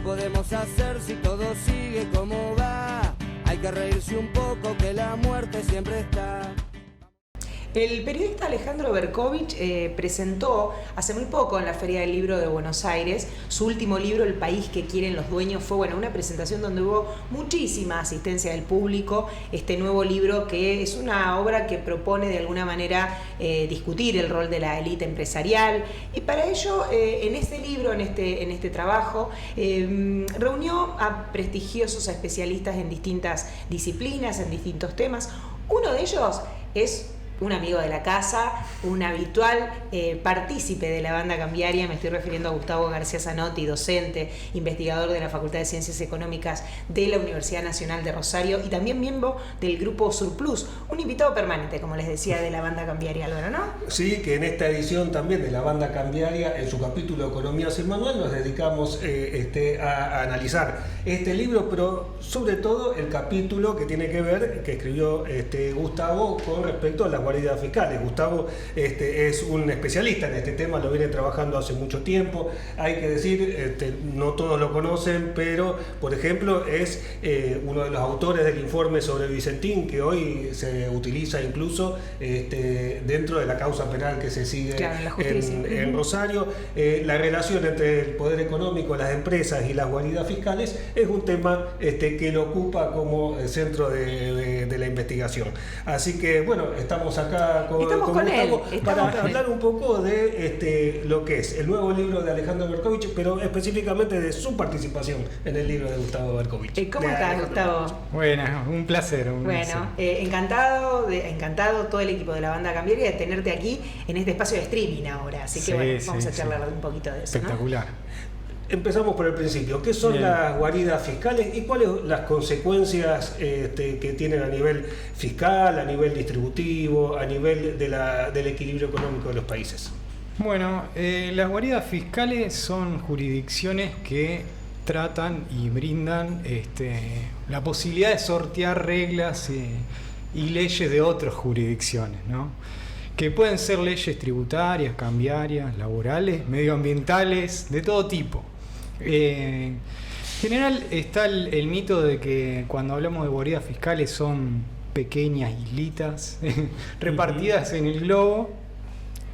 podemos hacer si todo sigue como va? Hay que reírse un poco que la muerte siempre está. El periodista Alejandro Berkovich presentó hace muy poco en la Feria del Libro de Buenos Aires su último libro, El país que quieren los dueños. Fue una presentación donde hubo muchísima asistencia del público. Este nuevo libro, que es una obra que propone de alguna manera discutir el rol de la élite empresarial, y para ello en este libro, en este trabajo, reunió a prestigiosos especialistas en distintas disciplinas, en distintos temas. Uno de ellos es un amigo de la casa, un habitual partícipe de la banda cambiaria. Me estoy refiriendo a Gustavo García Zanotti, docente, investigador de la Facultad de Ciencias Económicas de la Universidad Nacional de Rosario y también miembro del grupo Surplus, un invitado permanente, como les decía, de la banda cambiaria, Álvaro, ¿no? Sí, que en esta edición también de la banda cambiaria, en su capítulo Economía Semanal, nos dedicamos a analizar este libro, pero sobre todo el capítulo que tiene que ver, que escribió Gustavo con respecto a las guaridas fiscales. Gustavo es un especialista en este tema, lo viene trabajando hace mucho tiempo. Hay que decir, no todos lo conocen, pero por ejemplo es uno de los autores del informe sobre Vicentín, que hoy se utiliza incluso dentro de la causa penal que se sigue, claro, en Rosario. La relación entre el poder económico, las empresas y las guaridas fiscales es un tema que lo ocupa como centro de la investigación. Así que bueno, estamos acá con Gustavo para hablar un poco de lo que es el nuevo libro de Alejandro Berkovich, pero específicamente de su participación en el libro de Gustavo Berkovich. ¿Cómo estás, Gustavo? Bueno, un placer. Encantado todo el equipo de la banda cambiaria de tenerte aquí en este espacio de streaming ahora, así que vamos a charlar un poquito de eso. Espectacular. ¿No? Empezamos por el principio. ¿Qué son las guaridas fiscales y cuáles son las consecuencias que tienen a nivel fiscal, a nivel distributivo, a nivel del equilibrio económico de los países? Bueno, las guaridas fiscales son jurisdicciones que tratan y brindan la posibilidad de sortear reglas y leyes de otras jurisdicciones, ¿no? Que pueden ser leyes tributarias, cambiarias, laborales, medioambientales, de todo tipo. En general está el mito de que cuando hablamos de guaridas fiscales son pequeñas islitas repartidas en el globo,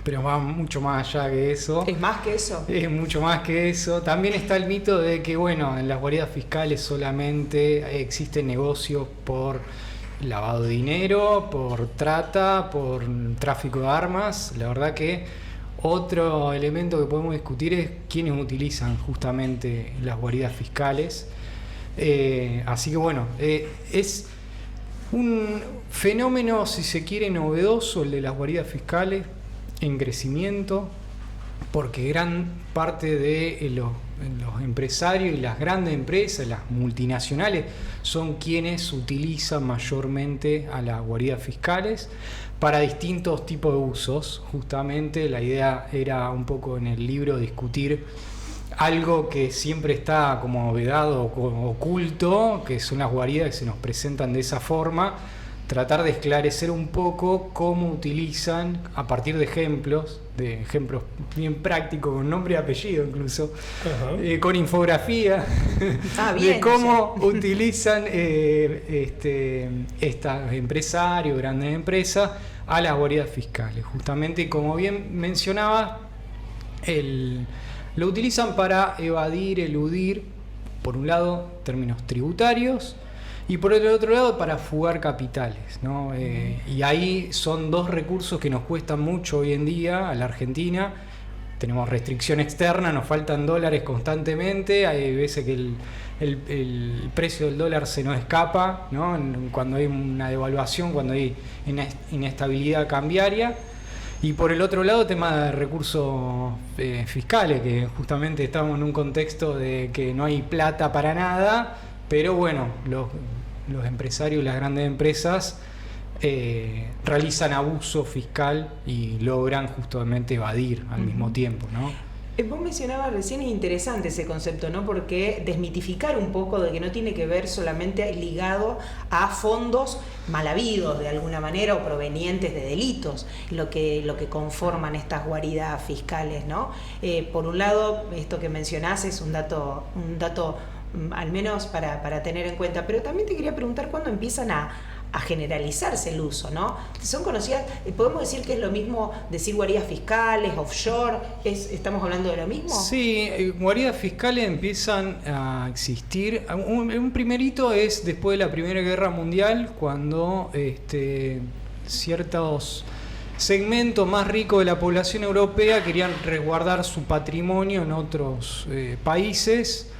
pero va mucho más allá que eso. ¿Es más que eso? Es mucho más que eso. También está el mito de que, bueno, en las guaridas fiscales solamente existen negocios por lavado de dinero, por trata, por tráfico de armas. La verdad que otro elemento que podemos discutir es quiénes utilizan justamente las guaridas fiscales. Así que bueno, es un fenómeno, si se quiere, novedoso el de las guaridas fiscales, en crecimiento, porque gran parte de los empresarios y las grandes empresas, las multinacionales, son quienes utilizan mayormente a las guaridas fiscales para distintos tipos de usos. Justamente la idea era un poco en el libro discutir algo que siempre está como vedado o oculto, que son las guaridas que se nos presentan de esa forma, tratar de esclarecer un poco cómo utilizan, a partir de ejemplos bien prácticos, con nombre y apellido incluso, con infografía, de cómo utilizan estos empresarios, grandes empresas, a las guaridas fiscales. Justamente, como bien mencionaba, lo utilizan para evadir, eludir, por un lado, términos tributarios, y por el otro lado para fugar capitales, ¿no? Y ahí son dos recursos que nos cuestan mucho hoy en día a la Argentina. Tenemos restricción externa, nos faltan dólares constantemente, hay veces que el precio del dólar se nos escapa, ¿no? Cuando hay una devaluación, cuando hay inestabilidad cambiaria. Y por el otro lado, tema de recursos fiscales, que justamente estamos en un contexto de que no hay plata para nada, pero bueno, los empresarios y las grandes empresas realizan abuso fiscal y logran justamente evadir al mismo tiempo, ¿no? Vos mencionabas recién, es interesante ese concepto, ¿no? Porque desmitificar un poco de que no tiene que ver solamente ligado a fondos mal habidos de alguna manera o provenientes de delitos, lo que conforman estas guaridas fiscales, ¿no? Por un lado, esto que mencionás es un dato al menos para tener en cuenta, pero también te quería preguntar cuándo empiezan a generalizarse el uso, ¿no? Son conocidas, podemos decir que es lo mismo decir guaridas fiscales, offshore, ¿estamos hablando de lo mismo? Sí, guaridas fiscales empiezan a existir. Un primer hito es después de la Primera Guerra Mundial, cuando ciertos segmentos más ricos de la población europea querían resguardar su patrimonio en otros países.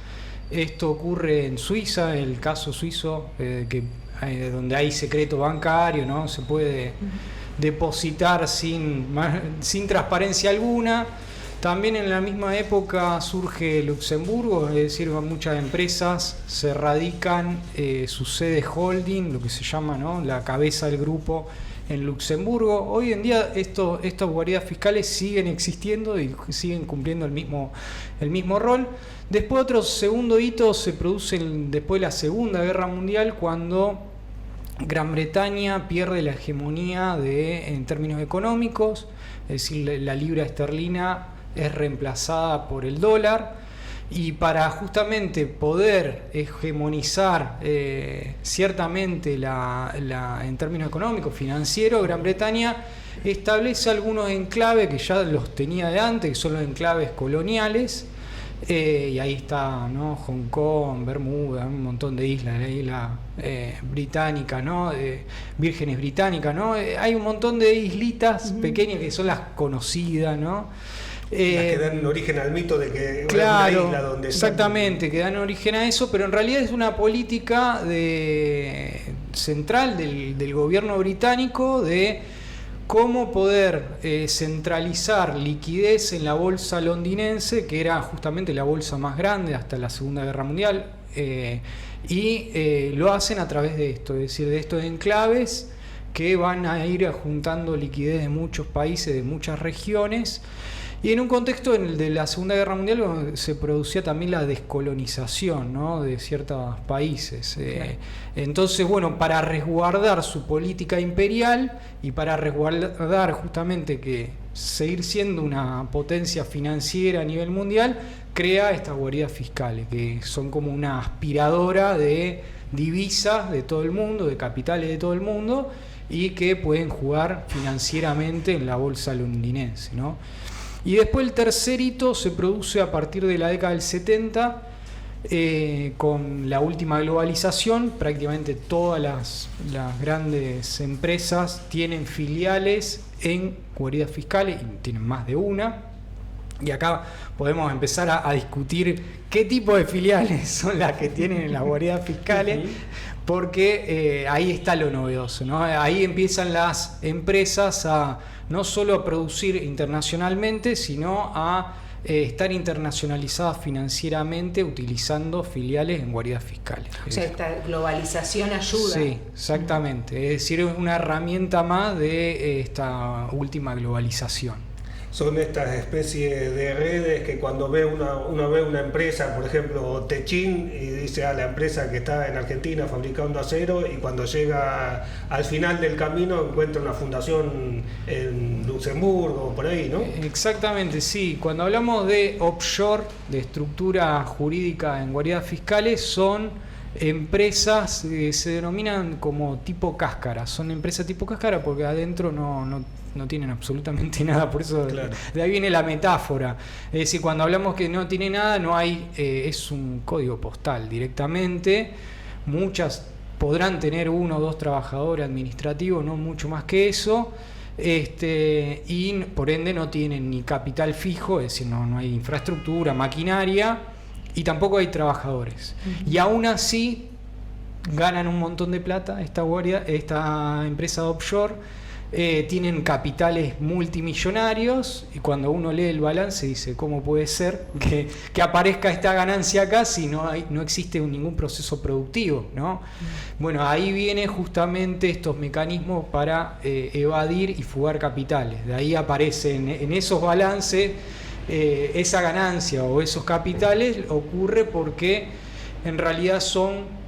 Esto ocurre en Suiza, el caso suizo, donde hay secreto bancario, ¿no? Se puede depositar sin transparencia alguna. También en la misma época surge Luxemburgo, es decir, muchas empresas se radican su sede holding, lo que se llama, ¿no?, la cabeza del grupo, en Luxemburgo. Hoy en día estas guaridas fiscales siguen existiendo y siguen cumpliendo el mismo rol. Después otro segundo hito se produce después de la Segunda Guerra Mundial, cuando Gran Bretaña pierde la hegemonía en términos económicos, es decir, la libra esterlina es reemplazada por el dólar, y para justamente poder hegemonizar ciertamente en términos económicos, financieros, Gran Bretaña establece algunos enclaves que ya los tenía de antes, que son los enclaves coloniales. Y ahí está, ¿no?, Hong Kong, Bermuda, un montón de islas, la isla británica, ¿no?, Vírgenes Británicas, ¿no? Hay un montón de islitas pequeñas que son las conocidas, ¿no? Las que dan origen al mito de que claro, es una isla donde... Exactamente, que dan origen a eso, pero en realidad es una política central del gobierno británico de cómo poder centralizar liquidez en la bolsa londinense, que era justamente la bolsa más grande hasta la Segunda Guerra Mundial, y lo hacen a través de esto, es decir, de estos enclaves que van a ir juntando liquidez de muchos países, de muchas regiones. Y en un contexto en el de la Segunda Guerra Mundial se producía también la descolonización, ¿no?, de ciertos países. Entonces, bueno, para resguardar su política imperial y para resguardar justamente que seguir siendo una potencia financiera a nivel mundial, crea estas guaridas fiscales, que son como una aspiradora de divisas de todo el mundo, de capitales de todo el mundo, y que pueden jugar financieramente en la bolsa londinense, ¿no? Y después el tercer hito se produce a partir de la década del 70, con la última globalización. Prácticamente todas las grandes empresas tienen filiales en guaridas fiscales, y tienen más de una. Y acá podemos empezar a discutir qué tipo de filiales son las que tienen en las guaridas fiscales, porque ahí está lo novedoso, ¿no? Ahí empiezan las empresas a no solo a producir internacionalmente, sino a estar internacionalizadas financieramente utilizando filiales en guaridas fiscales. O sea, esta globalización ayuda. Sí, exactamente. Es decir, es una herramienta más de esta última globalización. Son estas especies de redes que cuando uno ve una empresa, por ejemplo Techin, y dice a la empresa que está en Argentina fabricando acero, y cuando llega al final del camino encuentra una fundación en Luxemburgo o por ahí, ¿no? Exactamente, sí. Cuando hablamos de offshore, de estructura jurídica en guaridas fiscales, son empresas que se denominan como tipo cáscara. Son empresas tipo cáscara porque adentro no tienen absolutamente nada, por eso claro. De ahí viene la metáfora. Es decir, cuando hablamos que no tiene nada, no hay, es un código postal directamente. Muchas podrán tener 1 o 2 trabajadores administrativos, no mucho más que eso, y por ende no tienen ni capital fijo, es decir, no hay infraestructura, maquinaria, y tampoco hay trabajadores. Y aún así ganan un montón de plata esta empresa offshore. Tienen capitales multimillonarios, y cuando uno lee el balance dice, ¿cómo puede ser que aparezca esta ganancia acá si no existe ningún proceso productivo, ¿no? Bueno, ahí viene justamente estos mecanismos para evadir y fugar capitales. De ahí aparecen en esos balances esa ganancia o esos capitales ocurre porque en realidad son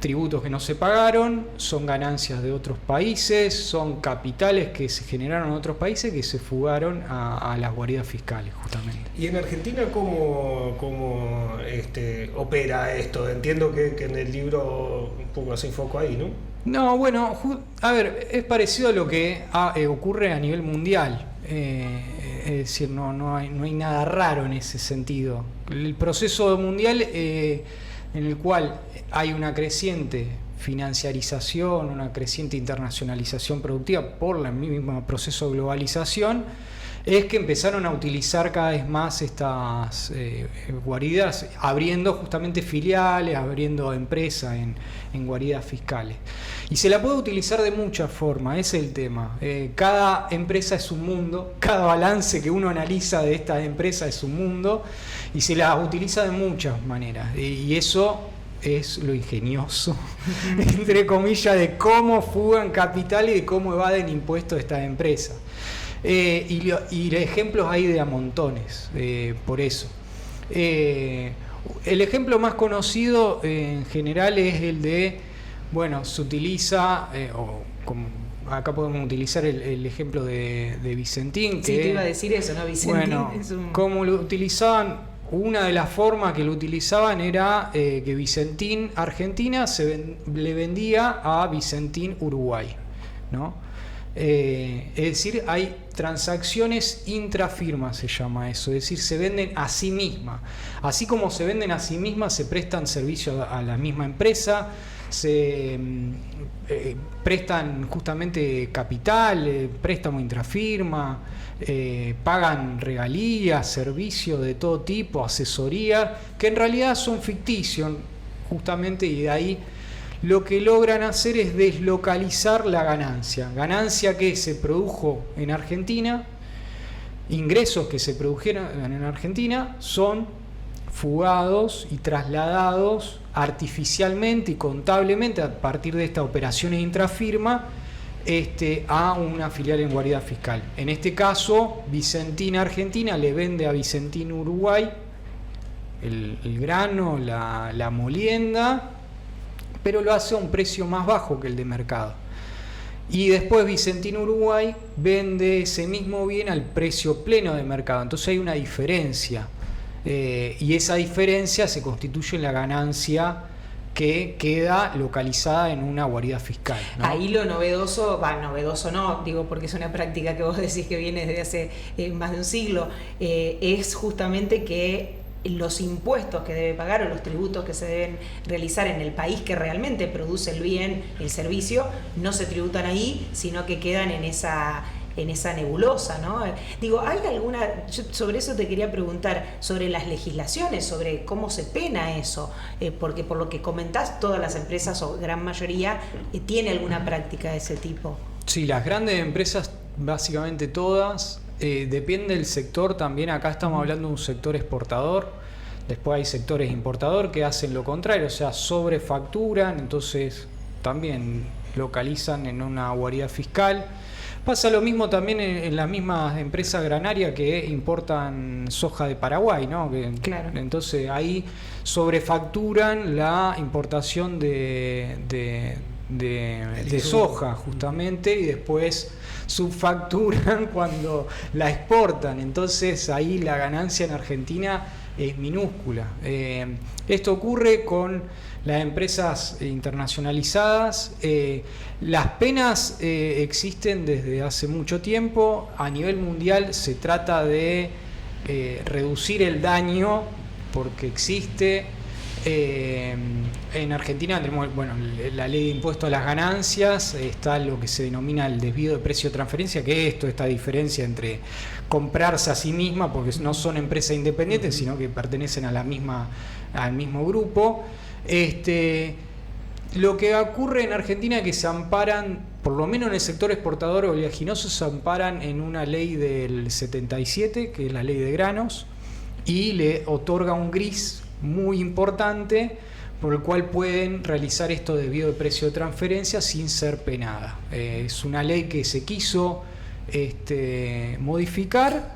tributos que no se pagaron, son ganancias de otros países, son capitales que se generaron en otros países que se fugaron a las guaridas fiscales, justamente. ¿Y en Argentina cómo opera esto? Entiendo que en el libro un poco hace foco ahí, ¿no? No, bueno, a ver, es parecido a lo que ocurre a nivel mundial. Es decir, no hay nada raro en ese sentido. El proceso mundial en el cual hay una creciente financiarización, una creciente internacionalización productiva por el mismo proceso de globalización, es que empezaron a utilizar cada vez más estas guaridas, abriendo justamente filiales, abriendo empresas en guaridas fiscales. Y se la puede utilizar de muchas formas, ese es el tema. Cada empresa es un mundo, cada balance que uno analiza de esta empresa es un mundo, y se la utiliza de muchas maneras. Y eso es lo ingenioso, entre comillas, de cómo fugan capital y de cómo evaden impuestos estas empresas. Y ejemplos hay de a montones, por eso. El ejemplo más conocido en general es el de, bueno, se utiliza, acá podemos utilizar el ejemplo de Vicentín. Sí, te iba a decir eso, ¿no? Vicentín. Bueno, como lo utilizaban, una de las formas que lo utilizaban era que Vicentín Argentina le vendía a Vicentín Uruguay, ¿no? Es decir, hay transacciones intrafirmas, se llama eso, es decir, se venden a sí mismas. Así como se venden a sí mismas, se prestan servicios a la misma empresa, se prestan justamente capital, préstamo intrafirma, pagan regalías, servicios de todo tipo, asesoría, que en realidad son ficticios, justamente, y de ahí lo que logran hacer es deslocalizar la ganancia que se produjo en Argentina, ingresos que se produjeron en Argentina, son fugados y trasladados artificialmente y contablemente a partir de estas operaciones intrafirma a una filial en guarida fiscal. En este caso, Vicentín Argentina le vende a Vicentín Uruguay el grano, la molienda, pero lo hace a un precio más bajo que el de mercado. Y después Vicentín Uruguay vende ese mismo bien al precio pleno de mercado. Entonces hay una diferencia. Y esa diferencia se constituye en la ganancia que queda localizada en una guarida fiscal, ¿no? Ahí lo novedoso, novedoso no, digo porque es una práctica que vos decís que viene desde hace más de un siglo, es justamente que los impuestos que debe pagar o los tributos que se deben realizar en el país que realmente produce el bien, el servicio, no se tributan ahí, sino que quedan en esa nebulosa, ¿no? Digo, ¿hay alguna, yo sobre eso te quería preguntar, sobre las legislaciones, sobre cómo se pena eso? Porque por lo que comentás, todas las empresas, o gran mayoría, tiene alguna práctica de ese tipo. Sí, las grandes empresas, básicamente todas, depende del sector también. Acá estamos hablando de un sector exportador, después hay sectores importador que hacen lo contrario, o sea, sobrefacturan, entonces también localizan en una guarida fiscal. Pasa lo mismo también en las mismas empresas granarias que importan soja de Paraguay, ¿no? Claro. Entonces ahí sobrefacturan la importación de soja, justamente, y después subfacturan cuando la exportan. Entonces ahí la ganancia en Argentina es minúscula. Esto ocurre con las empresas internacionalizadas. Las penas existen desde hace mucho tiempo. A nivel mundial se trata de reducir el daño porque existe. En Argentina tenemos, bueno, la ley de impuesto a las ganancias, está lo que se denomina el desvío de precio de transferencia, que es esta diferencia entre comprarse a sí misma, porque no son empresas independientes, sino que pertenecen a al mismo grupo. Lo que ocurre en Argentina es que se amparan, por lo menos en el sector exportador oleaginoso, se amparan en una ley del 77, que es la ley de granos, y le otorga un gris muy importante por el cual pueden realizar esto de desvío de precio de transferencia sin ser penada. Es una ley que se quiso modificar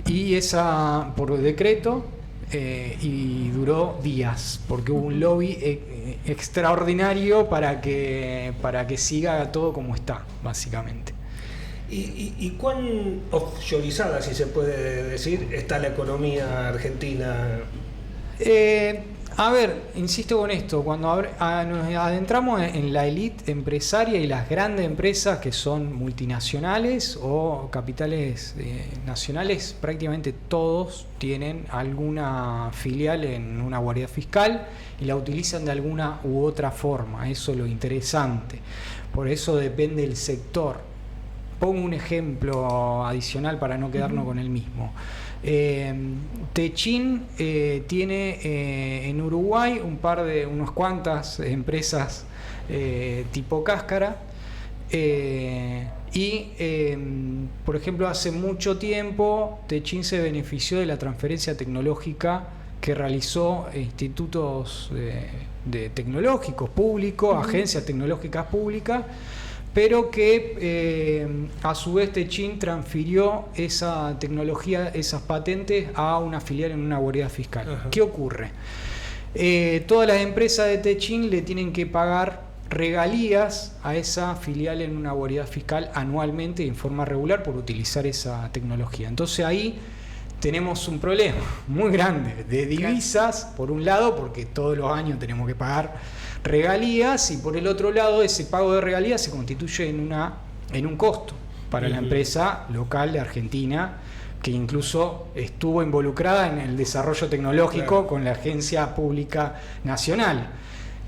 Y esa por decreto, y duró días, porque hubo un lobby extraordinario para que siga todo como está, básicamente. ¿Y cuán offshoreizada, si se puede decir, está la economía argentina? A ver, insisto con esto, cuando nos adentramos en la élite empresaria y las grandes empresas que son multinacionales o capitales nacionales, prácticamente todos tienen alguna filial en una guardia fiscal y la utilizan de alguna u otra forma. Eso es lo interesante. Por eso depende del sector. Pongo un ejemplo adicional para no quedarnos con el mismo. Techin tiene en Uruguay unas cuantas empresas tipo cáscara, y por ejemplo hace mucho tiempo Techin se benefició de la transferencia tecnológica que realizó institutos de tecnológicos públicos, agencias tecnológicas públicas, pero que a su vez Techin transfirió esa tecnología, esas patentes, a una filial en una guardia fiscal. Ajá. ¿Qué ocurre? Todas las empresas de Techin le tienen que pagar regalías a esa filial en una guardia fiscal anualmente y en forma regular por utilizar esa tecnología. Entonces ahí tenemos un problema muy grande de divisas, por un lado, porque todos los años tenemos que pagar regalías, y por el otro lado ese pago de regalías se constituye en un costo para la empresa local de Argentina, que incluso estuvo involucrada en el desarrollo tecnológico con la Agencia Pública Nacional.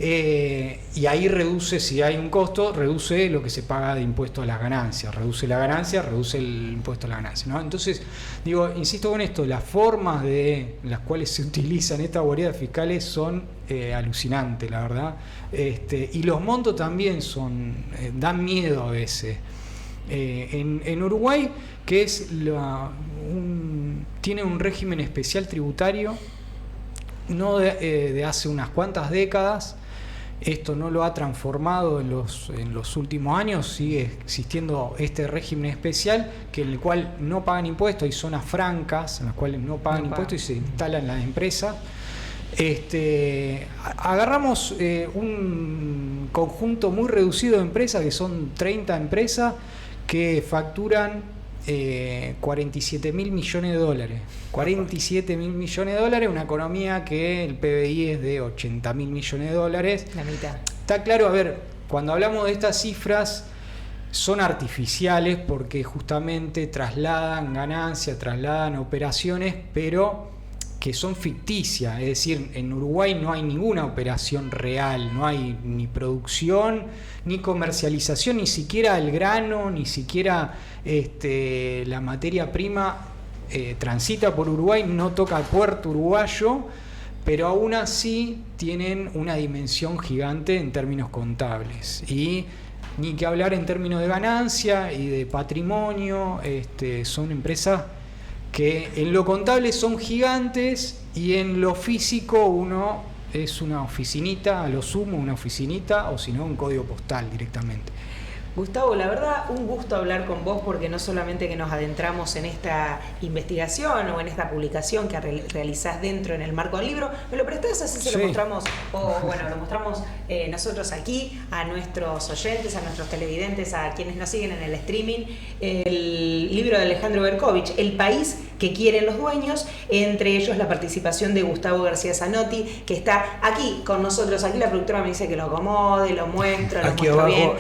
Y ahí reduce, si hay un costo, reduce lo que se paga de impuesto a las ganancias, reduce la ganancia, reduce el impuesto a la ganancia, ¿no? Entonces, digo, insisto con esto, las formas de las cuales se utilizan estas guaridas fiscales son alucinantes, la verdad, y los montos también dan miedo a veces. En Uruguay, que es tiene un régimen especial tributario, no de hace unas cuantas décadas. Esto no lo ha transformado en los últimos años, sigue existiendo este régimen especial en el cual no pagan impuestos, hay zonas francas en las cuales no pagan impuestos y se instalan las empresas. Agarramos un conjunto muy reducido de empresas, que son 30 empresas que facturan 47 mil millones de dólares. 47 mil millones de dólares, una economía que el PBI es de 80 mil millones de dólares. La mitad. Está claro, a ver, cuando hablamos de estas cifras son artificiales porque justamente trasladan ganancias, trasladan operaciones, pero que son ficticias. Es decir, en Uruguay no hay ninguna operación real, no hay ni producción, ni comercialización, ni siquiera el grano, ni siquiera la materia prima transita por Uruguay, no toca puerto uruguayo, pero aún así tienen una dimensión gigante en términos contables. Y ni que hablar en términos de ganancia y de patrimonio. Son empresas que en lo contable son gigantes y en lo físico uno es una oficinita, a lo sumo una oficinita, o si no un código postal directamente. Gustavo, la verdad, un gusto hablar con vos, porque no solamente que nos adentramos en esta investigación o en esta publicación que realizás dentro en el marco del libro, me lo prestás, así se lo mostramos, lo mostramos nosotros aquí a nuestros oyentes, a nuestros televidentes, a quienes nos siguen en el streaming, el libro de Alejandro Berkovich, El país que quieren los dueños, entre ellos la participación de Gustavo García Zanotti, que está aquí con nosotros. Aquí la productora me dice que lo acomode, lo muestro, lo muestro bien.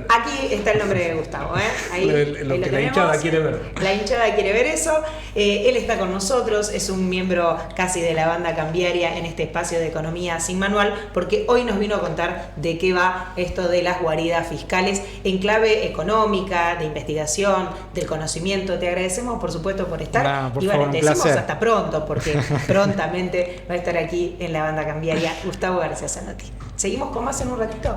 Aquí está el nombre de Gustavo, ahí lo que la hinchada quiere ver. La hinchada quiere ver eso. Él está con nosotros, es un miembro casi de la banda cambiaria en este espacio de Economía Sin Manual, porque hoy nos vino a contar de qué va esto de las guaridas fiscales en clave económica, de investigación, del conocimiento. Te agradecemos, por supuesto, por estar. Por y bueno, favor, te decimos placer. hasta pronto, porque prontamente va a estar aquí en la banda cambiaria Gustavo García Zanotti. Seguimos con más en un ratito.